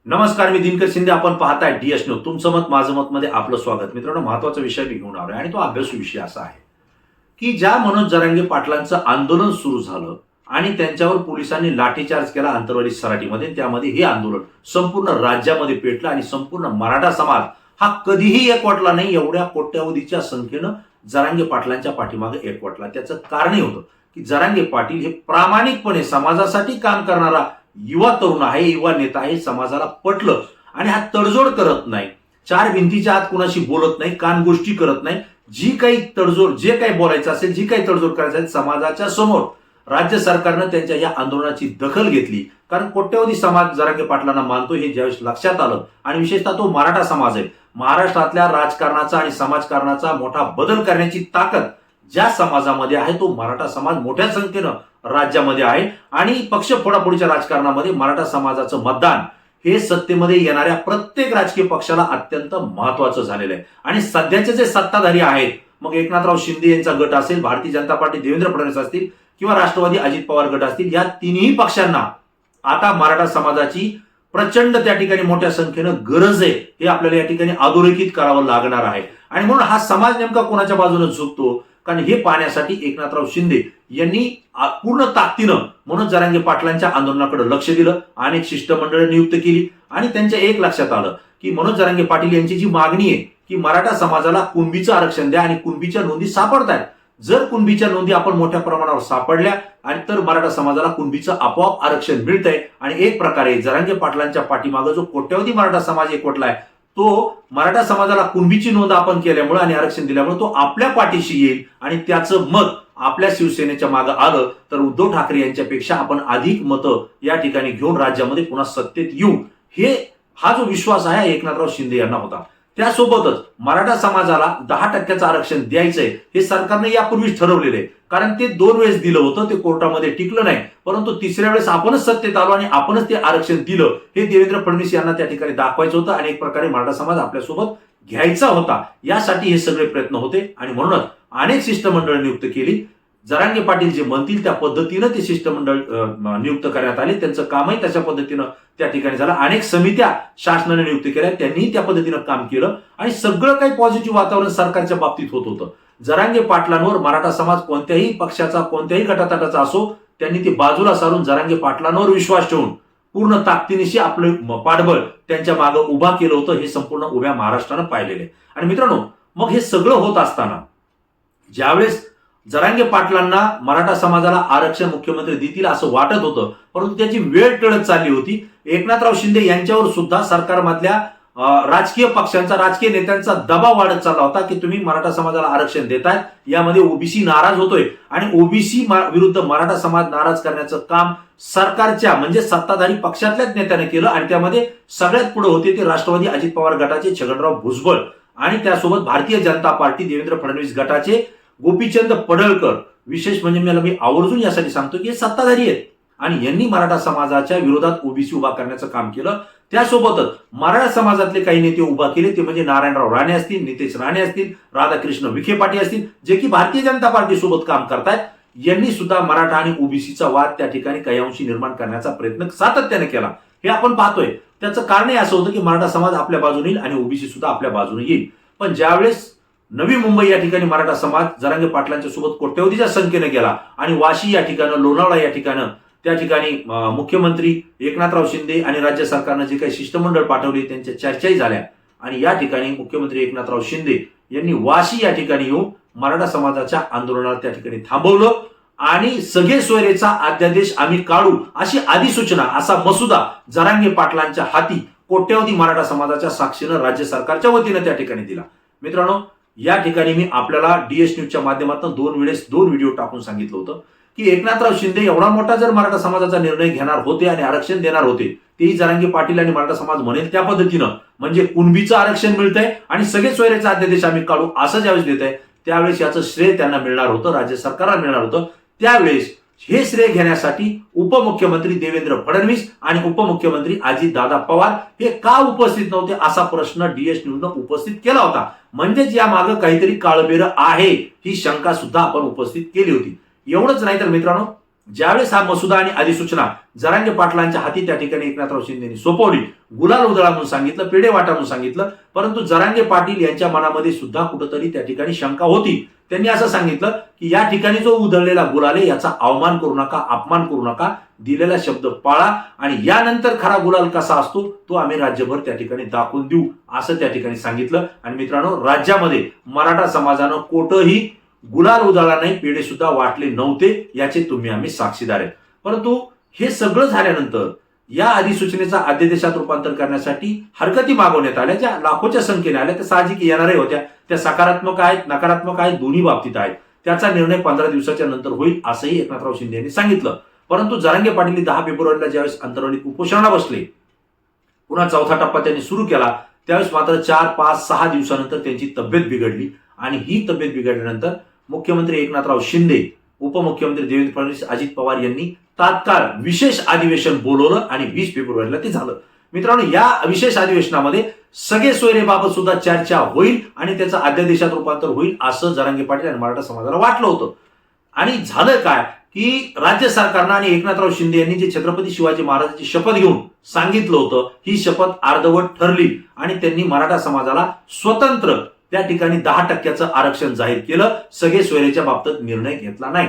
नमस्कार, मी दिनकर शिंदे. आपण पाहताय डीएस न्यूज. तुमचं मत माझं मत मध्ये आपलं स्वागत. मित्रांनो, महत्वाचा विषय मी घेऊन आलोय आणि तो अभ्यासू विषय असा आहे की ज्या मनोज जरांगे पाटलांचं आंदोलन सुरू झालं आणि त्यांच्यावर पोलिसांनी लाठीचार्ज केला आंतरवाली सराटीमध्ये, त्यामध्ये हे आंदोलन संपूर्ण राज्यामध्ये पेटलं आणि संपूर्ण मराठा समाज हा कधीही एकवटला नाही. एवढ्या कोट्यावधीच्या संख्येनं जरांगे पाटलांच्या पाठीमागे एकवटला. त्याचं कारणही होतं की जरांगे पाटील हे प्रामाणिकपणे समाजासाठी काम करणारा युवा तरुण आहे, युवा नेता आहे. समाजाला पटलं आणि हा तडजोड करत नाही, चार भिंतीच्या आत कुणाशी बोलत नाही, कानगोष्टी करत नाही. जी काही तडजोड, जे काही बोलायचं असेल, जी काही तडजोड करायचं आहे, समाजाच्या समोर राज्य सरकारनं त्यांच्या या आंदोलनाची दखल घेतली. कारण कोट्यवधी समाज जरांगे पाटलांना मानतो हे ज्यावेळेस लक्षात आलं आणि विशेषतः तो मराठा समाज आहे. महाराष्ट्रातल्या राजकारणाचा आणि समाजकारणाचा मोठा बदल करण्याची ताकद ज्या समाजामध्ये आहे तो मराठा समाज मोठ्या संख्येनं राज्यामध्ये आहे आणि पक्ष फोडाफोडीच्या राजकारणामध्ये मराठा समाजाचं मतदान हे सत्तेमध्ये येणाऱ्या प्रत्येक राजकीय पक्षाला अत्यंत महत्वाचं झालेलं आहे. आणि सध्याचे जे सत्ताधारी आहेत, मग एकनाथराव शिंदे यांचा गट असेल, भारतीय जनता पार्टी देवेंद्र फडणवीस असतील किंवा राष्ट्रवादी अजित पवार गट असतील, या तिन्ही पक्षांना आता मराठा समाजाची प्रचंड त्या ठिकाणी मोठ्या संख्येनं गरज आहे हे आपल्याला या ठिकाणी अधोरेखित करावं लागणार आहे. आणि म्हणून हा समाज नेमका कोणाच्या बाजूने झुकतो, कारण हे पाहण्यासाठी एकनाथराव शिंदे यांनी पूर्ण ताकदीनं मनोज जरांगे पाटलांच्या आंदोलनाकडे लक्ष दिलं. अनेक शिष्टमंडळ नियुक्त केली आणि त्यांच्या एक लक्षात आलं की मनोज जरांगे पाटील यांची जी मागणी आहे की मराठा समाजाला कुणबीचं आरक्षण द्या आणि कुणबीच्या नोंदी सापडतायत. जर कुणबीच्या नोंदी आपण मोठ्या प्रमाणावर सापडल्या आणि तर मराठा समाजाला कुणबीचं आपोआप आरक्षण मिळतंय आणि एक प्रकारे जरांगे पाटलांच्या पाठीमागे जो कोट्यवधी मराठा समाज एकवटलाय तो मराठा समाजाला कुणबीची नोंद आपण केल्यामुळे आणि आरक्षण दिल्यामुळे तो आपल्या पाठीशी येईल आणि त्याचं मत आपल्या शिवसेनेच्या मागे आलं तर उद्धव ठाकरे यांच्यापेक्षा आपण अधिक मतं या ठिकाणी घेऊन राज्यामध्ये पुन्हा सत्तेत येऊ, हा जो विश्वास आहे एकनाथराव शिंदे यांना होता. त्यासोबतच मराठा समाजाला 10% आरक्षण द्यायचंय हे सरकारने यापूर्वीच ठरवलेलं आहे. कारण ते 2 वेळेस दिलं होतं, ते कोर्टामध्ये टिकलं नाही, परंतु तिसऱ्या वेळेस आपणच सत्तेत आलो आणि आपणच ते आरक्षण दिलं हे देवेंद्र फडणवीस यांना त्या ठिकाणी दाखवायचं होतं आणि एक प्रकारे मराठा समाज आपल्यासोबत घ्यायचा होता. यासाठी हे सगळे प्रयत्न होते आणि म्हणूनच अनेक शिष्टमंडळ नियुक्त केली. जरांगे पाटील जे म्हणतील त्या पद्धतीनं ते शिष्टमंडळ नियुक्त करण्यात आले. त्यांचं कामही तशा पद्धतीनं त्या ठिकाणी झालं. अनेक समित्या शासनाने नियुक्त केल्या, त्यांनीही त्या पद्धतीनं काम केलं आणि सगळं काही पॉझिटिव्ह वातावरण सरकारच्या बाबतीत होत होतं. जरांगे पाटलांवर मराठा समाज कोणत्याही पक्षाचा, कोणत्याही गटातटाचा असो, त्यांनी ते बाजूला सारून जरांगे पाटलांवर विश्वास ठेवून पूर्ण ताकदीनिशी आपलं पाठबळ त्यांच्या मागे उभा केलं होतं. हे संपूर्ण उभ्या महाराष्ट्रानं पाहिलेलं आहे. आणि मित्रांनो, मग हे सगळं होत असताना ज्यावेळेस जरांगे पाटलांना मराठा समाजाला आरक्षण मुख्यमंत्री देतील असं वाटत होतं, परंतु त्याची वेळ टळत चालली होती. एकनाथराव शिंदे यांच्यावर सुद्धा सरकारमधल्या राजकीय पक्षांचा, राजकीय नेत्यांचा दबाव वाढत चालला होता की तुम्ही मराठा समाजाला आरक्षण देताय, यामध्ये ओबीसी नाराज होतोय आणि ओबीसी विरुद्ध मराठा समाज नाराज करण्याचं काम सरकारच्या म्हणजे सत्ताधारी पक्षातल्याच नेत्याने केलं. आणि त्यामध्ये सगळ्यात पुढे होते ते राष्ट्रवादी अजित पवार गटाचे छगनराव भुजबळ आणि त्यासोबत भारतीय जनता पार्टी देवेंद्र फडणवीस गटाचे गोपीचंद पडळकर. विशेष म्हणजे मी आवर्जून यासाठी सांगतो की हे सत्ताधारी आहेत आणि यांनी मराठा समाजाच्या विरोधात ओबीसी उभा करण्याचं काम केलं. त्यासोबतच मराठा समाजातले काही नेते उभा केले, ते म्हणजे नारायणराव राणे असतील, नितेश राणे असतील, राधाकृष्ण विखे पाटील असतील, जे की भारतीय जनता पार्टी सोबत काम करतायत. यांनी सुद्धा मराठा आणि ओबीसीचा वाद त्या ठिकाणी काही अंशी निर्माण करण्याचा प्रयत्न सातत्याने केला. हे आपण पाहतोय. त्याचं कारणही असं होतं की मराठा समाज आपल्या बाजूने येईल आणि ओबीसी सुद्धा आपल्या बाजूने येईल. पण ज्यावेळेस नवी मुंबई या ठिकाणी मराठा समाज जरांगे पाटलांच्या सोबत कोट्यवधीच्या संख्येने गेला आणि वाशी या ठिकाणी, लोणावळा या ठिकाणी, त्या ठिकाणी मुख्यमंत्री एकनाथराव शिंदे आणि राज्य सरकारनं जे काही शिष्टमंडळ पाठवले त्यांच्या चर्चाही झाल्या आणि या ठिकाणी मुख्यमंत्री एकनाथराव शिंदे यांनी वाशी या ठिकाणी येऊन मराठा समाजाच्या आंदोलनाला त्या ठिकाणी थांबवलं आणि सगळे सोयरेचा अध्यादेश आम्ही काढू अशी अधिसूचना, असा मसुदा जरांगे पाटलांच्या हाती कोट्यवधी मराठा समाजाच्या साक्षीनं राज्य सरकारच्या वतीनं त्या ठिकाणी दिला. मित्रांनो, या ठिकाणी मी आपल्याला डीएस न्यूजच्या माध्यमातून 2 वेळेस 2 व्हिडिओ टाकून सांगितलं होतं की एकनाथराव शिंदे एवढा मोठा जर मराठा समाजाचा निर्णय घेणार होते आणि आरक्षण देणार होते, तेही जरांगे पाटील आणि मराठा समाज म्हणेल त्या पद्धतीनं, म्हणजे कुणबीचं आरक्षण मिळतंय आणि सगळे सोयरेचा अध्यादेश आम्ही काढू असं ज्यावेळेस देत आहे, त्यावेळेस याचं श्रेय त्यांना मिळणार होतं, राज्य सरकारला मिळणार होतं. त्यावेळेस हे श्रेय घेण्यासाठी उपमुख्यमंत्री देवेंद्र फडणवीस आणि उपमुख्यमंत्री अजितदादा पवार हे का उपस्थित नव्हते असा प्रश्न डीएस न्यूजनं उपस्थित केला होता. म्हणजेच या मागे काहीतरी काळबेरं आहे ही शंका सुद्धा आपण उपस्थित केली होती. एवढंच नाही तर मित्रांनो, ज्यावेळेस हा मसुदा आणि अधिसूचना जरांगे पाटलांच्या हाती त्या ठिकाणी एकनाथराव शिंदेनी सोपवली, गुलाल उधळा म्हणून सांगितलं, पेढे वाटा म्हणून सांगितलं, परंतु जरांगे पाटील यांच्या मनामध्ये सुद्धा कुठंतरी त्या ठिकाणी शंका होती. त्यांनी असं सांगितलं की या ठिकाणी जो उधळलेला गुलाल आहे याचा अवमान करू नका, अपमान करू नका, दिलेला शब्द पाळा आणि यानंतर खरा गुलाल कसा असतो तो आम्ही राज्यभर त्या ठिकाणी दाखवून देऊ असं त्या ठिकाणी सांगितलं. आणि मित्रांनो, राज्यामध्ये मराठा समाजानं कोठंही गुलाल उधळला नाही, पेढे सुद्धा वाटले नव्हते, याचे तुम्ही आम्ही साक्षीदार आहेत. परंतु हे सगळं झाल्यानंतर या अधिसूचनेचा अध्यादेशात रूपांतर करण्यासाठी हरकती मागवण्यात आल्या, ज्या लाखोच्या संख्येने आल्या, त्या साहजिक येणाऱ्या होत्या. त्या सकारात्मक आहेत, नकारात्मक आहेत, दोन्ही बाबतीत आहेत. त्याचा निर्णय 15 दिवसाच्या नंतर होईल असंही एकनाथराव शिंदे यांनी सांगितलं. परंतु जरांगे पाटील 10 फेब्रुवारीला ज्यावेळेस अंतर्वलीत उपोषणाला बसले, पुन्हा चौथा टप्पा त्यांनी सुरू केला, त्यावेळेस मात्र 4, 5, 6 दिवसानंतर त्यांची तब्येत बिघडली. आणि ही तब्येत बिघडल्यानंतर मुख्यमंत्री एकनाथराव शिंदे, उपमुख्यमंत्री देवेंद्र फडणवीस, अजित पवार यांनी तात्काळ विशेष अधिवेशन बोलवलं आणि 20 फेब्रुवारीला ते झालं. मित्रांनो, या विशेष अधिवेशनामध्ये सगळे सोयरेबाबत सुद्धा चर्चा होईल आणि त्याचं अध्यादेशात रूपांतर होईल असं जरांगे पाटील आणि मराठा समाजाला वाटलं होतं. आणि झालं काय की राज्य सरकारनं आणि एकनाथराव शिंदे यांनी जे छत्रपती शिवाजी महाराजांची शपथ घेऊन सांगितलं होतं, ही शपथ अर्धवट ठरली आणि त्यांनी मराठा समाजाला स्वतंत्र त्या ठिकाणी 10% आरक्षण जाहीर केलं. सगळे सोयरेच्या बाबतीत निर्णय घेतला नाही.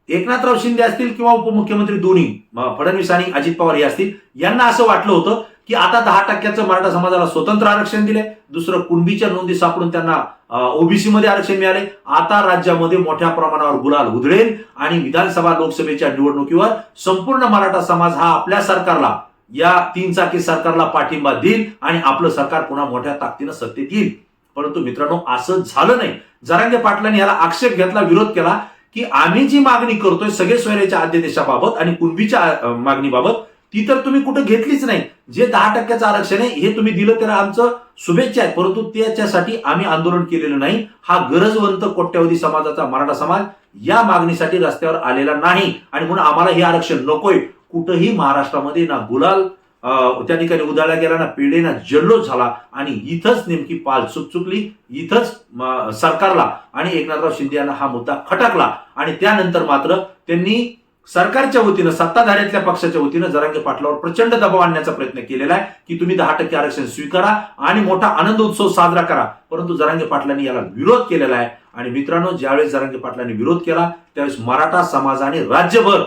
एकनाथराव शिंदे असतील किंवा उपमुख्यमंत्री दोन्ही फडणवीस आणि अजित पवार हे असतील, यांना असं वाटलं होतं की आता 10% मराठा समाजाला स्वतंत्र आरक्षण दिले, दुसरं कुणबीच्या नोंदी सापडून त्यांना ओबीसी मध्ये आरक्षण मिळाले, आता राज्यामध्ये मोठ्या प्रमाणावर गुलाल उधळेल आणि विधानसभा लोकसभेच्या निवडणुकीवर संपूर्ण मराठा समाज हा आपल्या सरकारला, या 3 चाकी सरकारला पाठिंबा देईल आणि आपलं सरकार पुन्हा मोठ्या ताकदीनं सत्तेत येईल. परंतु मित्रांनो, असं झालं नाही. जरांगे पाटलांनी याला आक्षेप घेतला, विरोध केला की आम्ही जी मागणी करतोय सगळे सोयऱ्याच्या अध्यादेशाबाबत आणि कुणबीच्या मागणीबाबत, ती तर तुम्ही कुठे घेतलीच नाही. जे 10% आरक्षण आहे हे तुम्ही दिलं तर आमचं शुभेच्छा आहे, परंतु त्याच्यासाठी आम्ही आंदोलन केलेलं नाही. हा गरजवंत कोट्यावधी समाजाचा मराठा समाज या मागणीसाठी रस्त्यावर आलेला नाही आणि म्हणून आम्हाला हे आरक्षण नकोय. कुठंही महाराष्ट्रामध्ये ना गुलाल त्या ठिकाणी उधळला गेला, ना पेढे, ना जल्लोष झाला. आणि इथंच नेमकी पाल चुकली, इथंच सरकारला आणि एकनाथराव शिंदे यांना हा मुद्दा खटकला. आणि त्यानंतर मात्र त्यांनी सरकारच्या वतीनं, सत्ताधाऱ्यातल्या पक्षाच्या वतीनं जरांगे पाटलावर प्रचंड दबाव आणण्याचा प्रयत्न केलेला आहे की तुम्ही 10% आरक्षण स्वीकारा आणि मोठा आनंद उत्सव साजरा करा. परंतु जरांगे पाटलांनी याला विरोध केलेला आहे. आणि मित्रांनो, ज्यावेळेस जरांगे पाटलांनी विरोध केला त्यावेळेस मराठा समाजाने राज्यभर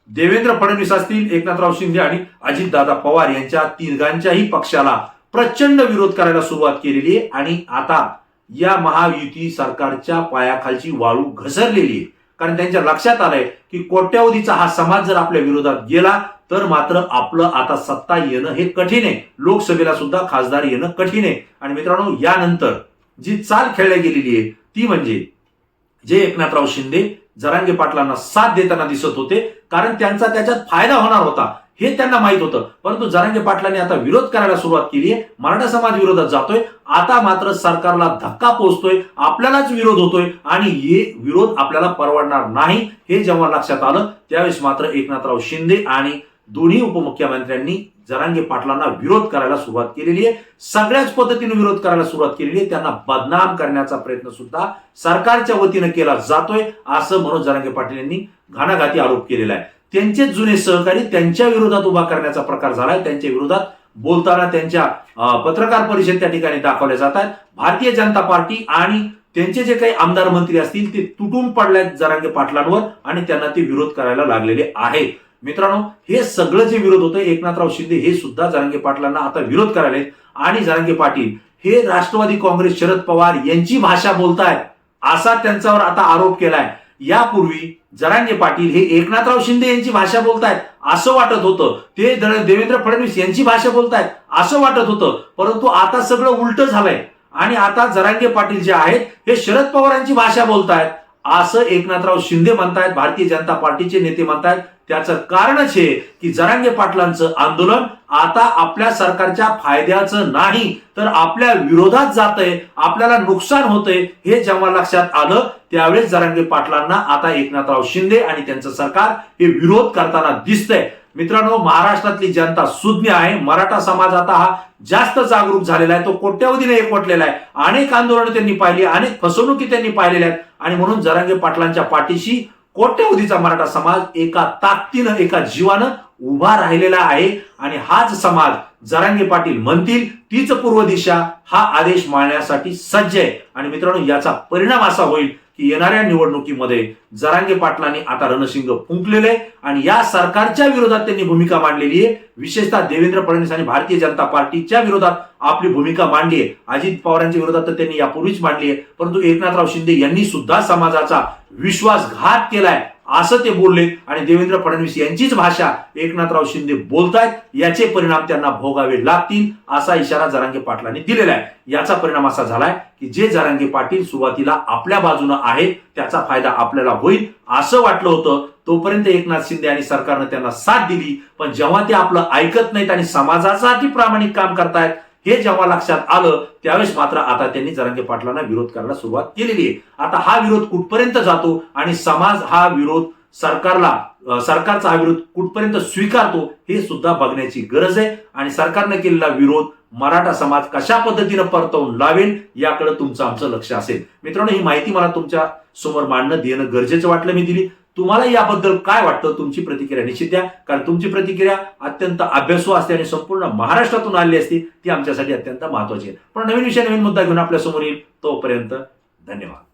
देवेंद्र फडणवीस असतील, एकनाथराव शिंदे आणि अजितदादा पवार यांच्या तिघांच्याही पक्षाला प्रचंड विरोध करायला सुरुवात केलेली आहे. आणि आता या महायुती सरकारच्या पायाखालची वाळू घसरलेली आहे. कारण त्यांच्या लक्षात आलंय की कोट्यावधीचा हा समाज जर आपल्या विरोधात गेला तर मात्र आपलं आता सत्ता येणं हे कठीण आहे, लोकसभेला सुद्धा खासदार येणं कठीण आहे. आणि मित्रांनो, यानंतर जी चाल खेळल्या गेलेली आहे ती म्हणजे जे एकनाथराव शिंदे जरांगे पाटलांना साथ देताना दिसत होते, कारण त्यांचा त्याच्यात फायदा होणार होता हे त्यांना माहित होतं. परंतु जरांगे पाटलांनी आता विरोध करायला सुरुवात केली आहे, मराठा समाज विरोधात जातोय. आता मात्र सरकारला धक्का पोहोचतोय, आपल्यालाच विरोध होतोय आणि हे विरोध आपल्याला परवडणार नाही हे जेव्हा लक्षात आलं त्यावेळेस मात्र एकनाथराव शिंदे आणि दोन्ही उपमुख्यमंत्र्यांनी जरांगे पाटलांना विरोध करायला सुरुवात केलेली आहे. सगळ्याच पद्धतीने विरोध करायला सुरुवात केलेली आहे. त्यांना बदनाम करण्याचा प्रयत्न सुद्धा सरकारच्या वतीनं केला जातोय असं मनोज जरांगे पाटील यांनी घाणाघाती आरोप केलेला आहे. त्यांचे जुने सहकारी त्यांच्या विरोधात उभा करण्याचा प्रकार झालाय. त्यांच्या विरोधात बोलताना त्यांच्या पत्रकार परिषद त्या ठिकाणी दाखवल्या जात आहेत. भारतीय जनता पार्टी आणि त्यांचे जे काही आमदार मंत्री असतील ते तुटून पडल्यात जरांगे पाटलांवर आणि त्यांना ते विरोध करायला लागलेले आहेत. मित्रांनो, हे सगळं जे विरोध होतं, एकनाथराव शिंदे हे सुद्धा जरांगे पाटलांना आता विरोध करायला आणि जरांगे पाटील हे राष्ट्रवादी काँग्रेस शरद पवार यांची भाषा बोलतायत असा त्यांच्यावर आता आरोप केलाय. यापूर्वी जरांगे पाटील हे एकनाथराव शिंदे यांची भाषा बोलतायत असं वाटत होतं, ते देवेंद्र फडणवीस यांची भाषा बोलतायत असं वाटत होतं. परंतु आता सगळं उलट झालंय आणि आता जरांगे पाटील जे आहेत हे शरद पवारांची भाषा बोलतायत असं एकनाथराव शिंदे म्हणतायत, भारतीय जनता पार्टीचे नेते म्हणतायत. त्याचं कारणच हे की जरांगे पाटलांचं आंदोलन आता आपल्या सरकारच्या फायद्याचं नाही तर आपल्या विरोधात जातंय, आपल्याला नुकसान होतंय हे जेव्हा लक्षात आलं त्यावेळेस जरांगे पाटलांना आता एकनाथराव शिंदे आणि त्यांचं सरकार हे विरोध करताना दिसतंय. मित्रांनो, महाराष्ट्रातली जनता सुज्ञ आहे. मराठा समाज आता हा जास्त जागरूक झालेला आहे, तो कोट्यावधीने एकवटलेला आहे. अनेक आंदोलनं त्यांनी पाहिली, अनेक फसवणुकी त्यांनी पाहिलेल्या आहेत आणि म्हणून जरांगे पाटलांच्या पाठीशी कोट्यवधीचा मराठा समाज एका ताकदीनं एका जीवानं उभा राहिलेला आहे आणि हाच समाज जरांगे पाटील म्हणतील तीच पूर्व दिशा हा आदेश मानण्यासाठी सज्ज आहे. आणि मित्रांनो, याचा परिणाम असा होईल की येणाऱ्या निवडणुकीमध्ये जरांगे पाटलांनी आता रणशिंग फुंकलेले आणि या सरकारच्या विरोधात त्यांनी भूमिका मांडलेली आहे. विशेषतः देवेंद्र फडणवीस आणि भारतीय जनता पार्टीच्या विरोधात आपली भूमिका मांडली आहे. अजित पवारांच्या विरोधात तर त्यांनी यापूर्वीच मांडली आहे, परंतु एकनाथराव शिंदे यांनी सुद्धा समाजाचा विश्वासघात केलाय असं ते बोलले आणि देवेंद्र फडणवीस यांचीच भाषा एकनाथराव शिंदे बोलतायत, याचे परिणाम त्यांना भोगावे लागतील असा इशारा जरांगे पाटलांनी दिलेला आहे. याचा परिणाम असा झालाय की जे जरांगे पाटील सुरुवातीला आपल्या बाजूने आहेत त्याचा फायदा आपल्याला होईल असं वाटलं होतं. तोपर्यंत एकनाथ शिंदे आणि सरकारनं त्यांना साथ दिली, पण जेव्हा ते आपलं ऐकत नाहीत आणि समाजासाठी प्रामाणिक काम करतायत हे जेव्हा लक्षात आलं त्यावेळेस मात्र आता त्यांनी जरांगे पाटलांना विरोध करायला सुरुवात केलेली आहे. आता हा विरोध कुठपर्यंत जातो आणि समाज हा विरोध सरकारचा हा विरोध कुठपर्यंत स्वीकारतो हे सुद्धा बघण्याची गरज आहे. आणि सरकारने केलेला विरोध मराठा समाज कशा पद्धतीने परतवून लावेल याकडे तुमचं आमचं लक्ष असेल. मित्रांनो, ही माहिती मला तुमच्या समोर मांडणं देणं गरजेचं वाटलं, मी दिली. तुम्हाला याबद्दल काय वाटतं तुमची प्रतिक्रिया निश्चित द्या, कारण तुमची प्रतिक्रिया अत्यंत अभ्यासू असते आणि संपूर्ण महाराष्ट्रातून आली असते, ती आमच्यासाठी अत्यंत महत्वाची आहे. पण नवीन विषय नवीन मुद्दा घेऊन आपल्या समोर येईल. तोपर्यंत धन्यवाद.